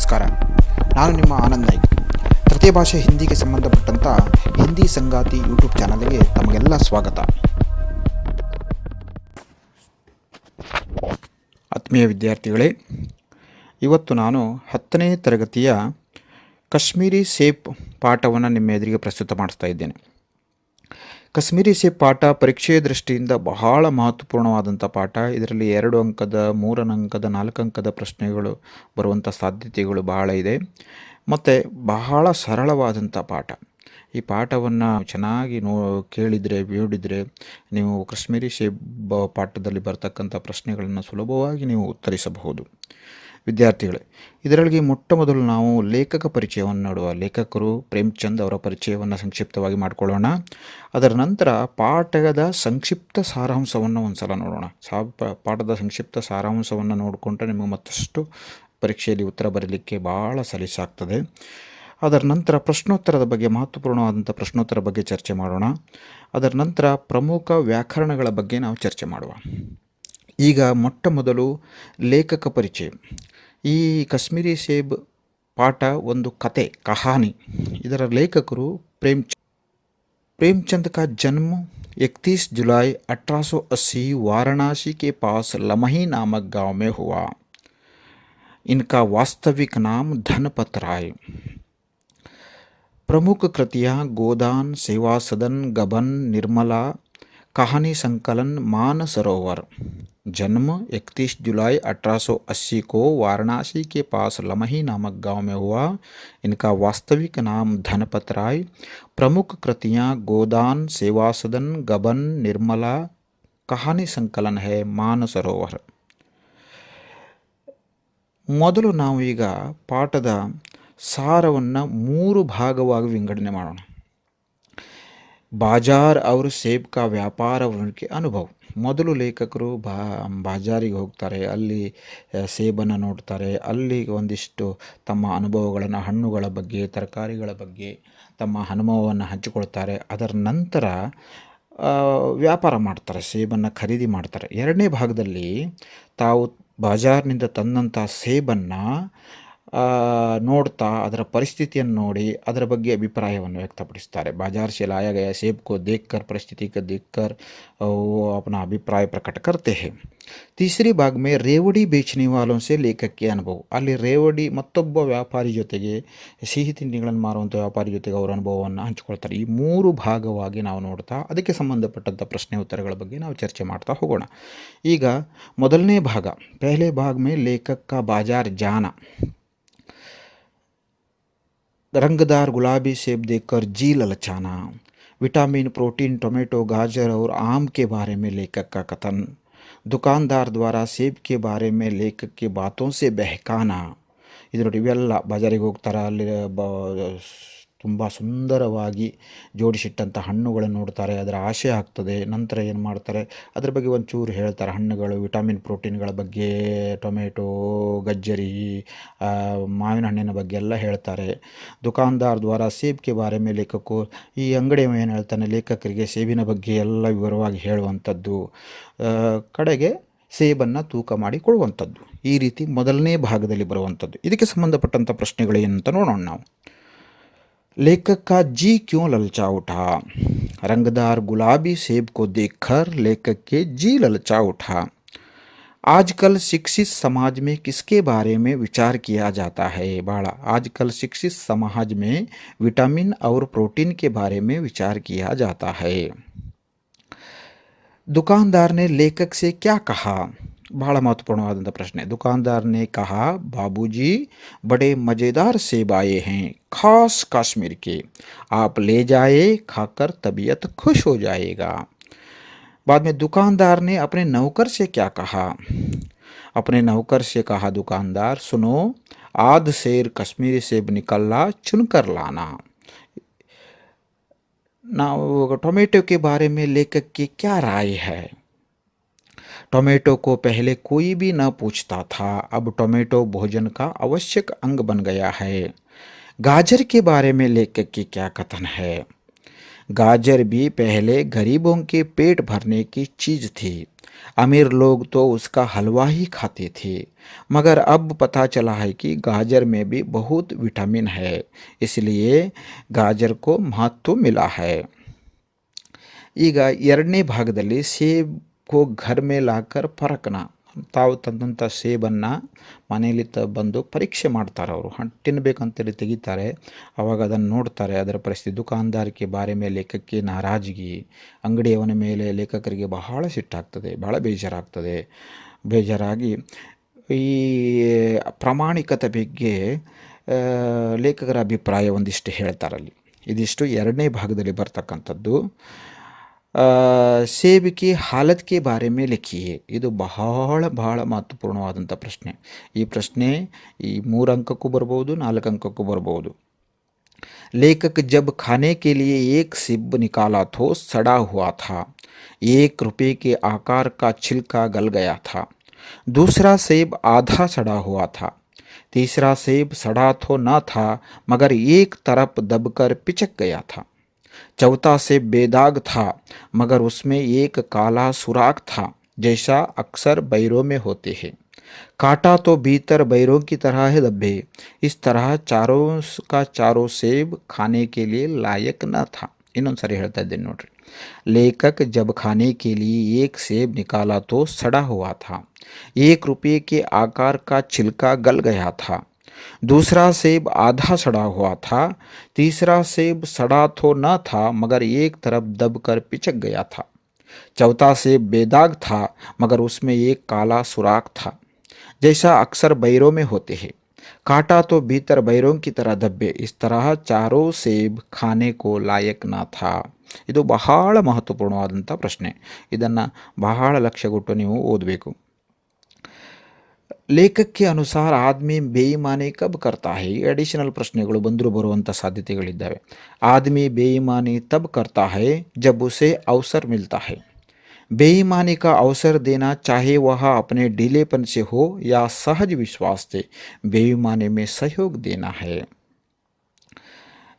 ನಮಸ್ಕಾರ. ನಾನು ನಿಮ್ಮ ಆನಂದ್ ನಾಯ್ಕ್. ತೃತೀಯ ಭಾಷೆ ಹಿಂದಿಗೆ ಸಂಬಂಧಪಟ್ಟಂಥ ಹಿಂದಿ ಸಂಗಾತಿ ಯೂಟ್ಯೂಬ್ ಚಾನಲ್ಗೆ ತಮಗೆಲ್ಲ ಸ್ವಾಗತ. ಆತ್ಮೀಯ ವಿದ್ಯಾರ್ಥಿಗಳೇ, ಇವತ್ತು ನಾನು 10ನೇ ತರಗತಿಯ ಕಾಶ್ಮೀರಿ ಸೇಬ್ ಪಾಠವನ್ನು ನಿಮ್ಮ ಎದುರಿಗೆ ಪ್ರಸ್ತುತ ಮಾಡಿಸ್ತಾ ಇದ್ದೇನೆ. ಕಾಶ್ಮೀರಿ ಸೇಬ್ ಪಾಠ ಪರೀಕ್ಷೆಯ ದೃಷ್ಟಿಯಿಂದ ಬಹಳ ಮಹತ್ವಪೂರ್ಣವಾದಂಥ ಪಾಠ. ಇದರಲ್ಲಿ 2 ಅಂಕದ, 3 ಅಂಕದ, 4 ಅಂಕದ ಪ್ರಶ್ನೆಗಳು ಬರುವಂಥ ಸಾಧ್ಯತೆಗಳು ಬಹಳ ಇದೆ ಮತ್ತು ಬಹಳ ಸರಳವಾದಂಥ ಪಾಠ. ಈ ಪಾಠವನ್ನು ಚೆನ್ನಾಗಿ ಕೇಳಿದರೆ, ನೋಡಿದರೆ ನೀವು ಕಾಶ್ಮೀರಿ ಸೇಬ್ ಪಾಠದಲ್ಲಿ ಬರ್ತಕ್ಕಂಥ ಪ್ರಶ್ನೆಗಳನ್ನು ಸುಲಭವಾಗಿ ನೀವು ಉತ್ತರಿಸಬಹುದು. ವಿದ್ಯಾರ್ಥಿಗಳೇ, ಇದರೊಳಗೆ ಮೊಟ್ಟ ಮೊದಲು ನಾವು ಲೇಖಕ ಪರಿಚಯವನ್ನು ನೋಡುವ. ಲೇಖಕರು ಪ್ರೇಮ್ಚಂದ್ ಅವರ ಪರಿಚಯವನ್ನು ಸಂಕ್ಷಿಪ್ತವಾಗಿ ಮಾಡಿಕೊಳ್ಳೋಣ. ಅದರ ನಂತರ ಪಾಠದ ಸಂಕ್ಷಿಪ್ತ ಸಾರಾಂಶವನ್ನು ಒಂದು ಸಲ ನೋಡೋಣ. ಪಾಠದ ಸಂಕ್ಷಿಪ್ತ ಸಾರಾಂಶವನ್ನು ನೋಡಿಕೊಂಡ್ರೆ ನಿಮಗೆ ಮತ್ತಷ್ಟು ಪರೀಕ್ಷೆಯಲ್ಲಿ ಉತ್ತರ ಬರೀಲಿಕ್ಕೆ ಭಾಳ ಸಲೀಸಾಗ್ತದೆ. ಅದರ ನಂತರ ಪ್ರಶ್ನೋತ್ತರದ ಬಗ್ಗೆ, ಮಹತ್ವಪೂರ್ಣವಾದಂಥ ಪ್ರಶ್ನೋತ್ತರ ಬಗ್ಗೆ ಚರ್ಚೆ ಮಾಡೋಣ. ಅದರ ನಂತರ ಪ್ರಮುಖ ವ್ಯಾಕರಣಗಳ ಬಗ್ಗೆ ನಾವು ಚರ್ಚೆ ಮಾಡುವ. ಈಗ ಮೊಟ್ಟ ಮೊದಲು ಲೇಖಕ ಪರಿಚಯ. ಈ ಕಾಶ್ಮೀರಿ ಸೇಬ್ ಪಾಠ ಒಂದು ಕತೆ, ಕಹಾನಿ. ಇದರ ಲೇಖಕರು ಪ್ರೇಮ್ಚಂದ್. प्रेमचंद का जन्म 31 जुलाई 1880 वाराणसी के पास लमही नामक गांव में हुआ. इनका वास्तविक नाम धनपत राय. प्रमुख कृतियाँ गोदान, सेवा सदन, गबन, निर्मला, कहानी संकलन, मानसरोवर. जन्म 31 जुलाई 1880 को वाराणसी के पास लमही नामक गांव में हुआ. इनका वास्तविक नाम धनपत राय. प्रमुख कृतियाँ गोदान, सेवा सदन, गबन, निर्मला, कहानी संकलन है मानसरोवर. ಮೊದಲು ನಾವು ಈಗ ಪಾಠದ ಸಾರವನ್ನು 3 ಭಾಗವಾಗಿ ವಿಂಗಡಣೆ ಮಾಡೋಣ. ಬಾಜಾರ್ और ಸೇಬ್ का ವ್ಯಾಪಾರ ಉನಕೆ ಅನುಭವ. ಮೊದಲು ಲೇಖಕರು ಬಾಜಾರಿಗೆ ಹೋಗ್ತಾರೆ, ಅಲ್ಲಿ ಸೇಬನ್ನು ನೋಡ್ತಾರೆ, ಅಲ್ಲಿ ಒಂದಿಷ್ಟು ತಮ್ಮ ಅನುಭವಗಳನ್ನು, ಹಣ್ಣುಗಳ ಬಗ್ಗೆ, ತರಕಾರಿಗಳ ಬಗ್ಗೆ ತಮ್ಮ ಅನುಭವವನ್ನು ಹಂಚಿಕೊಳ್ತಾರೆ. ಅದರ ನಂತರ ವ್ಯಾಪಾರ ಮಾಡ್ತಾರೆ, ಸೇಬನ್ನು ಖರೀದಿ ಮಾಡ್ತಾರೆ. 2ನೇ ಭಾಗದಲ್ಲಿ ತಾವು ಬಾಜಾರ್ನಿಂದ ತಂದಂಥ ಸೇಬನ್ನು ನೋಡ್ತಾ ಅದರ ಪರಿಸ್ಥಿತಿಯನ್ನು ನೋಡಿ ಅದರ ಬಗ್ಗೆ ಅಭಿಪ್ರಾಯವನ್ನು ವ್ಯಕ್ತಪಡಿಸ್ತಾರೆ. बाजार से लाया गया सेब को देखकर, परिस्थिति को देखकर वो अपना अभिप्राय प्रकट करते हैं. तीसरी भाग में ರೇವಡಿ बेचने वालों से ಲೇಖಕಕ್ಕೆ ಅನುಭವ. ಅಲ್ಲಿ ರೇವಡಿ ಮತ್ತೊಬ್ಬ ವ್ಯಾಪಾರಿ ಜೊತೆಗೆ, ಸಿಹಿ ತಿಂಡಿಗಳನ್ನು ಮಾರುವಂಥ ವ್ಯಾಪಾರಿ ಜೊತೆಗೆ ಅವರ ಅನುಭವವನ್ನು ಹಂಚಿಕೊಳ್ತಾರೆ. ಈ 3 ಭಾಗವಾಗಿ ನಾವು ನೋಡ್ತಾ ಅದಕ್ಕೆ ಸಂಬಂಧಪಟ್ಟಂಥ ಪ್ರಶ್ನೆ ಉತ್ತರಗಳ ಬಗ್ಗೆ ನಾವು ಚರ್ಚೆ ಮಾಡ್ತಾ ಹೋಗೋಣ. ಈಗ ಮೊದಲನೇ ಭಾಗ, ಪಹಲೆ ಭಾಗ में लेखक का बाजार जाना. रंगदार गुलाबी सेब देखकर जी ललचाना. विटामिन, प्रोटीन, टोमेटो, गाजर और आम के बारे में लेखक का कथन. दुकानदार द्वारा सेब के बारे में लेखक की बातों से बहकाना. ಇದು ನೋಡಿ, ಇವೆಲ್ಲ ಬಾಜಾರಿಗೆ ಹೋಗ್ತಾರೆ, ಅಲ್ಲಿ ತುಂಬ ಸುಂದರವಾಗಿ ಜೋಡಿಸಿಟ್ಟಂಥ ಹಣ್ಣುಗಳನ್ನು ನೋಡ್ತಾರೆ, ಅದರ ಆಸೆ ಆಗ್ತದೆ. ನಂತರ ಏನು ಮಾಡ್ತಾರೆ, ಅದ್ರ ಬಗ್ಗೆ ಒಂಚೂರು ಹೇಳ್ತಾರೆ. ಹಣ್ಣುಗಳು, ವಿಟಾಮಿನ್, ಪ್ರೋಟೀನ್ಗಳ ಬಗ್ಗೆ, ಟೊಮೆಟೊ, ಗಜ್ಜರಿ, ಮಾವಿನ ಹಣ್ಣಿನ ಬಗ್ಗೆ ಎಲ್ಲ ಹೇಳ್ತಾರೆ. ದುಕಾನ್ದಾರ್ ದ್ವಾರ ಸೇಬ್ ಕೆ ಬಾರೆ ಮೇಲೆ ಲೇಖಕು, ಈ ಅಂಗಡಿ ಏನು ಹೇಳ್ತಾನೆ, ಲೇಖಕರಿಗೆ ಸೇಬಿನ ಬಗ್ಗೆ ಎಲ್ಲ ವಿವರವಾಗಿ ಹೇಳುವಂಥದ್ದು, ಕಡೆಗೆ ಸೇಬನ್ನು ತೂಕ ಮಾಡಿ ಕೊಡುವಂಥದ್ದು. ಈ ರೀತಿ ಮೊದಲನೇ ಭಾಗದಲ್ಲಿ ಬರುವಂಥದ್ದು. ಇದಕ್ಕೆ ಸಂಬಂಧಪಟ್ಟಂಥ ಪ್ರಶ್ನೆಗಳು ಏನಂತ ನೋಡೋಣ ನಾವು. लेखक का जी क्यों ललचा उठा. रंगदार गुलाबी सेब को देखकर लेखक के जी ललचा उठा. आजकल शिक्षित समाज में किसके बारे में विचार किया जाता है. बाड़ा, आजकल शिक्षित समाज में विटामिन और प्रोटीन के बारे में विचार किया जाता है. दुकानदार ने लेखक से क्या कहा. ಬಹಳ ಮಹತ್ವಪೂರ್ಣವಾದಂಥ ಪ್ರಶ್ನೆ. दुकानदार ने कहा, बाबूजी बड़े मज़ेदार सेब आए हैं, खास कश्मीर के, आप ले जाए, खाकर तबीयत खुश हो जाएगा. बाद में दुकानदार ने अपने नौकर से क्या कहा. अपने नौकर से कहा दुकानदार, सुनो, आध सेर कश्मीरी सेब निकला, चुनकर लाना. ನಾವು टोमेटो के बारे में लेखक की क्या राय है. टोमेटो को पहले कोई भी न पूछता था, अब टोमेटो भोजन का आवश्यक अंग बन गया है. गाजर के बारे में लेखक की क्या कथन है. गाजर भी पहले गरीबों के पेट भरने की चीज़ थी। अमीर लोग तो उसका हलवा ही खाते थे। मगर अब पता चला है कि गाजर में भी बहुत विटामिन है, इसलिए गाजर को महत्व मिला है। ಈಗ ಎರಡನೇ ಭಾಗದಲ್ಲಿ ಸೇಬು घर में लाकर ಪರಖನ, ತಾವು ತಂದಂಥ ಸೇಬನ್ನು ಮನೆಯಲ್ಲಿ ಬಂದು ಪರೀಕ್ಷೆ ಮಾಡ್ತಾರೆ. ಅವರು ಹಣ್ಣು ತಿನ್ನಬೇಕಂತೇಳಿ ತೆಗಿತಾರೆ. ಅವಾಗ ಅದನ್ನು ನೋಡ್ತಾರೆ, ಅದರ ಪರಿಸ್ಥಿತಿ. ದುಕಾನ್ದಾರಿಕೆ ಬಾರೆ ಮೇಲೆ ಲೇಖಕಕ್ಕೆ ನಾರಾಜಗಿ, ಅಂಗಡಿಯವನ ಮೇಲೆ ಲೇಖಕರಿಗೆ ಬಹಳ ಸಿಟ್ಟಾಗ್ತದೆ, ಬಹಳ ಬೇಜಾರಾಗಿ ಈ ಪ್ರಾಮಾಣಿಕತೆ ಬಗ್ಗೆ ಲೇಖಕರ ಅಭಿಪ್ರಾಯ ಒಂದಿಷ್ಟು ಹೇಳ್ತಾರಲ್ಲಿ. ಇದಿಷ್ಟು ಎರಡನೇ ಭಾಗದಲ್ಲಿ ಬರ್ತಕ್ಕಂಥದ್ದು. ಸೇಬ್ ಕಿ ಹಾಲತ್ ಕೆ ಬಾರೆ ಮೇ ಲಿಖಿಯೆ. ಇದು ಬಹಳ ಮಹತ್ವಪೂರ್ಣವಾದಂಥ ಪ್ರಶ್ನೆ. ಈ ಪ್ರಶ್ನೆ ಈ 3 ಅಂಕಕ್ಕೂ ಬರ್ಬೋದು, 4 ಅಂಕಕ್ಕೂ ಬರ್ಬೋದು. लेखक जब खाने के लिए एक सेब निकाला तो सड़ा हुआ था। 1 रुपये के आकार का छिलका गल गया था। दूसरा सेब आधा सड़ा हुआ था। तीसरा सेब सड़ा तो न था, मगर एक तरफ दबकर पिचक गया था। चौथा सेब बेदाग था, मगर उसमें एक काला सुराख था, जैसा अक्सर बैरों में होते हैं। काटा तो भीतर बैरों की तरह है दबे। इस तरह चारों सेब खाने के लिए लायक न था. ಇನ್ನೊಂದು ಸರಿ ಹೇಳ್ತಾ ಇದ್ದೇನೆ ನೋಡ್ರಿ. लेखक जब खाने के लिए एक सेब निकाला तो सड़ा हुआ था. 1 रुपये के आकार का छिलका गल गया था. दूसरा सेब आधा सड़ा हुआ था. तीसरा सेब सड़ा तो न था, मगर एक तरफ दबकर पिचक गया था. चौथा सेब बेदाग था, मगर उसमें एक काला सुराख था, जैसा अक्सर बैरों में होते हैं. काटा तो भीतर बैरों की तरह दब्बे. इस तरह चारों सेब खाने को लायक न था. ಇದು ಬಹಳ ಮಹತ್ವಪೂರ್ಣವಾದಂಥ ಪ್ರಶ್ನೆ. ಇದನ್ನು ಬಹಳ ಲಕ್ಷ್ಯಗೊಟ್ಟು ನೀವು ಓದಬೇಕು. लेखक के अनुसार आदमी बेईमानी कब करता है. ಈ ಅಡಿಷನಲ್ ಪ್ರಶ್ನೆಗಳು ಬಂದರೂ ಬರುವಂಥ ಸಾಧ್ಯತೆಗಳಿದ್ದಾವೆ. आदमी बेईमानी तब करता है जब उसे अवसर मिलता है. बेईमानी का अवसर देना, चाहे वह अपने ढीलेपन से हो या सहज विश्वास से, बेईमानी में सहयोग देना है.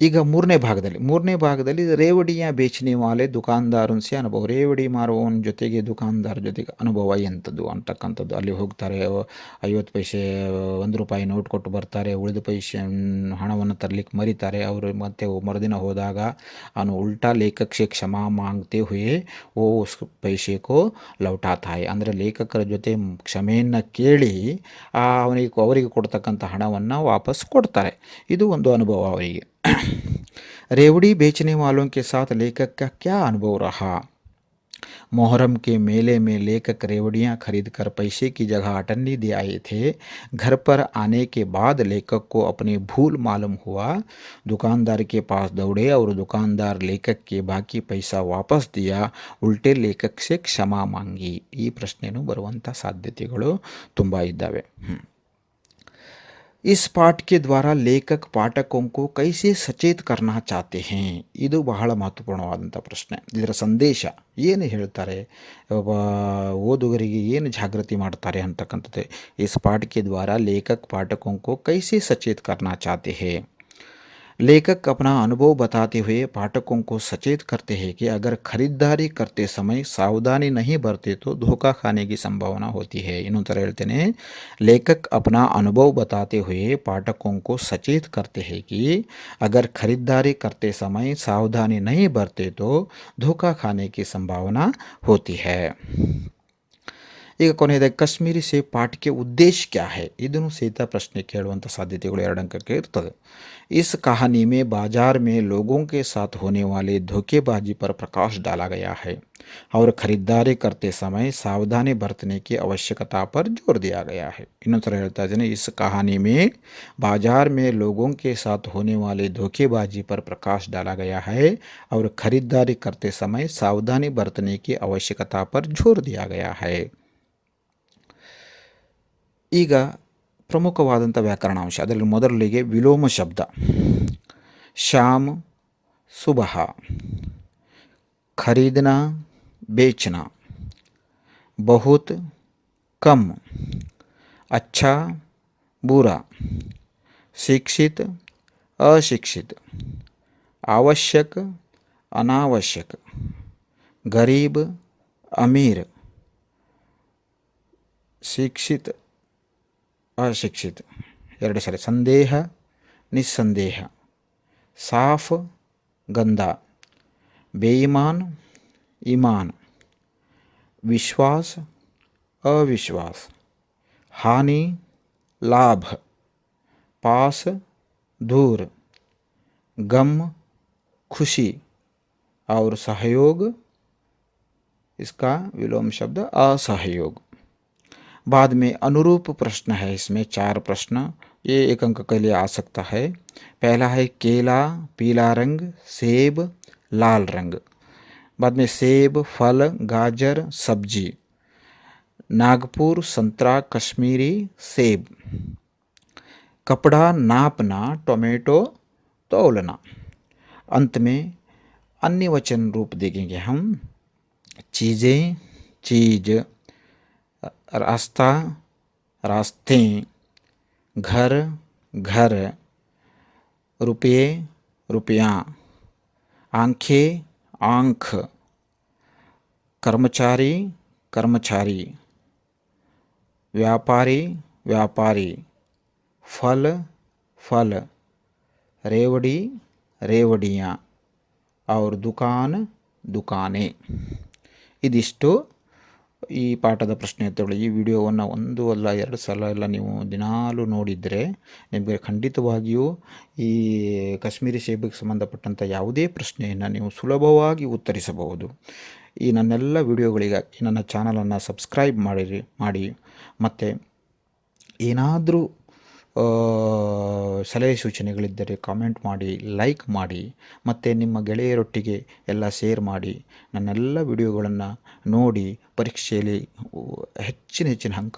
ಈಗ ಮೂರನೇ ಭಾಗದಲ್ಲಿ ರೇವಡಿಯ ಬೇಚನೆ ವಾಲೆ ದುಕಾನ್ದಾರನ್ ಸೆ ಅನುಭವ. ರೇವಡಿ ಮಾರುವವನ ಜೊತೆಗೆ ದುಕಾನ್ದಾರ ಜೊತೆಗೆ ಅನುಭವ ಎಂಥದ್ದು ಅಂತಕ್ಕಂಥದ್ದು. ಅಲ್ಲಿ ಹೋಗ್ತಾರೆ, 50 ಪೈಸೆ 1 ರೂಪಾಯಿ ನೋಟ್ ಕೊಟ್ಟು ಬರ್ತಾರೆ. ಉಳಿದ ಪೈಸೆ ಹಣವನ್ನು ತರಲಿಕ್ಕೆ ಮರಿತಾರೆ. ಅವರು ಮತ್ತೆ ಮರುದಿನ ಹೋದಾಗ ಅವನು ಉಲ್ಟಾ ಲೇಖಕ್ ಸೆ ಕ್ಷಮಾ ಮಾಂಗ್ತೆ ಹುಯೆ ಓ ಉಸ್ ಪೈಸೆ ಕೋ ಲೌಟಾತಾ ಹೈ. ಅಂದರೆ ಲೇಖಕರ ಜೊತೆ ಕ್ಷಮೆಯನ್ನು ಕೇಳಿ ಅವರಿಗೆ ಕೊಡ್ತಕ್ಕಂಥ ಹಣವನ್ನು ವಾಪಸ್ ಕೊಡ್ತಾರೆ. ಇದು ಒಂದು ಅನುಭವ ಅವರಿಗೆ. रेवड़ी बेचने वालों के साथ लेखक का क्या अनुभव रहा. मोहर्रम के मेले में लेखक रेवड़ियाँ खरीदकर पैसे की जगह अटन्नी दे आए थे. घर पर आने के बाद लेखक को अपनी भूल मालूम हुआ. दुकानदार के पास दौड़े और दुकानदार लेखक के बाकी पैसा वापस दिया. उल्टे लेखक से ಕ್ಷಮಾ ಮಾಂಗಿ. ಈ ಪ್ರಶ್ನೆನೂ ಬರುವಂಥ ಸಾಧ್ಯತೆಗಳು ತುಂಬ ಇದ್ದಾವೆ. इस पाठ के द्वारा लेखक पाठकों को कैसे सचेत करना चाहते हैं. ಇದು ಬಹಳ ಮಹತ್ವಪೂರ್ಣವಾದಂಥ ಪ್ರಶ್ನೆ. ಇದರ ಸಂದೇಶ ಏನು ಹೇಳ್ತಾರೆ, ಓದುಗರಿಗೆ ಏನು ಜಾಗೃತಿ ಮಾಡ್ತಾರೆ ಅಂತಕ್ಕಂಥದ್ದು. इस पाठ के द्वारा लेखक पाठकों को कैसे सचेत करना चाहते हैं. लेखक अपना अनुभव बताते हुए पाठकों को सचेत करते हैं कि अगर खरीदारी करते समय सावधानी नहीं बरते तो धोखा खाने की संभावना होती है. ಇನ್ನೊಂದು ಥರ ಹೇಳ್ತೇನೆ. लेखक अपना अनुभव बताते हुए पाठकों को सचेत करते हैं कि अगर खरीदारी करते समय सावधानी नहीं बरते तो धोखा खाने की संभावना होती है. ಈಗ ಕೊನೆಯದಾಗಿ ಕಾಶ್ಮೀರಿ ಸೇಬ್ ಪಾಠಕ್ಕೆ ಉದ್ದೇಶ ಕ್ಯಾ ಹೈ. ಇದನ್ನು ಸಹಿತ ಪ್ರಶ್ನೆ ಕೇಳುವಂಥ ಸಾಧ್ಯತೆಗಳು 2 ಅಂಕಕ್ಕೆ ಇರ್ತದೆ. इस कहानी में बाजार में लोगों के साथ होने वाले धोखेबाजी पर प्रकाश डाला गया है और खरीदारी करते समय सावधानी बरतने की आवश्यकता पर जोर दिया गया है. ಇನ್ನೊಂದು ಥರ ಹೇಳ್ತಾ ಇದ್ದೇನೆ. इस कहानी में बाजार में लोगों के साथ होने वाले धोखेबाजी पर प्रकाश डाला गया है और खरीदारी करते समय सावधानी बरतने की आवश्यकता पर जोर दिया गया है. ಈಗ ಪ್ರಮುಖವಾದಂಥ ವ್ಯಾಕರಣಾಂಶ. ಅದರಲ್ಲಿ ಮೊದಲಿಗೆ ವಿಲೋಮ ಶಬ್ದ. ಶಾಮ್ ಸುಬಹ, ಖರೀದನಾ बेचना, बहुत कम, अच्छा बुरा, शिक्षित अशिक्षित, आवश्यक अनावश्यक, गरीब अमीर, शिक्षित अशिक्षित, 2 साರಿ, संदेह निस्संदेह, साफ गंदा, बेईमान ईमान, विश्वास अविश्वास, हानि लाभ, पास दूर, गम खुशी और सहयोग, इसका विलोम शब्द असहयोग। बाद में अनुरूप प्रश्न है, इसमें 4 प्रश्न, ये 1 अंक के लिए आ सकता है। पहला है केला पीला रंग, सेब लाल रंग। बाद में सेब फल, गाजर सब्जी, नागपुर संतरा कश्मीरी सेब, कपड़ा नापना टोमेटो तौलना। अंत में अन्य वचन रूप देखेंगे हम, चीज़ें चीज, रास्ता रास्ते, घर घर, रुपये रुपया, आंखें आँख, कर्मचारी कर्मचारी, व्यापारी व्यापारी, फल फल, रेवड़ी रेवड़ियाँ और दुकान दुकाने। ಇದಿಷ್ಟು ಈ ಪಾಠದ ಪ್ರಶ್ನೆಗಳು. ಈ ವಿಡಿಯೋವನ್ನು 1 ಅಲ್ಲ 2 ಸಲ ಎಲ್ಲ ನೀವು ದಿನಾಲೂ ನೋಡಿದರೆ ನಿಮಗೆ ಖಂಡಿತವಾಗಿಯೂ ಈ ಕಾಶ್ಮೀರಿ ಸೇಬಿಗೆ ಸಂಬಂಧಪಟ್ಟಂಥ ಯಾವುದೇ ಪ್ರಶ್ನೆಯನ್ನು ನೀವು ಸುಲಭವಾಗಿ ಉತ್ತರಿಸಬಹುದು. ಈ ನನ್ನೆಲ್ಲ ವಿಡಿಯೋಗಳಿಗಾಗಿ ನನ್ನ ಚಾನಲನ್ನು ಸಬ್ಸ್ಕ್ರೈಬ್ ಮಾಡಿ ಮತ್ತು ಏನಾದರೂ ಸಲಹೆ ಸೂಚನೆಗಳಿದ್ದರೆ ಕಾಮೆಂಟ್ ಮಾಡಿ, ಲೈಕ್ ಮಾಡಿ ಮತ್ತು ನಿಮ್ಮ ಗೆಳೆಯರೊಟ್ಟಿಗೆ ಎಲ್ಲ ಶೇರ್ ಮಾಡಿ. ನನ್ನೆಲ್ಲ ವಿಡಿಯೋಗಳನ್ನು ನೋಡಿ ಪರೀಕ್ಷೆಯಲ್ಲಿ ಹೆಚ್ಚಿನ ಅಂಕ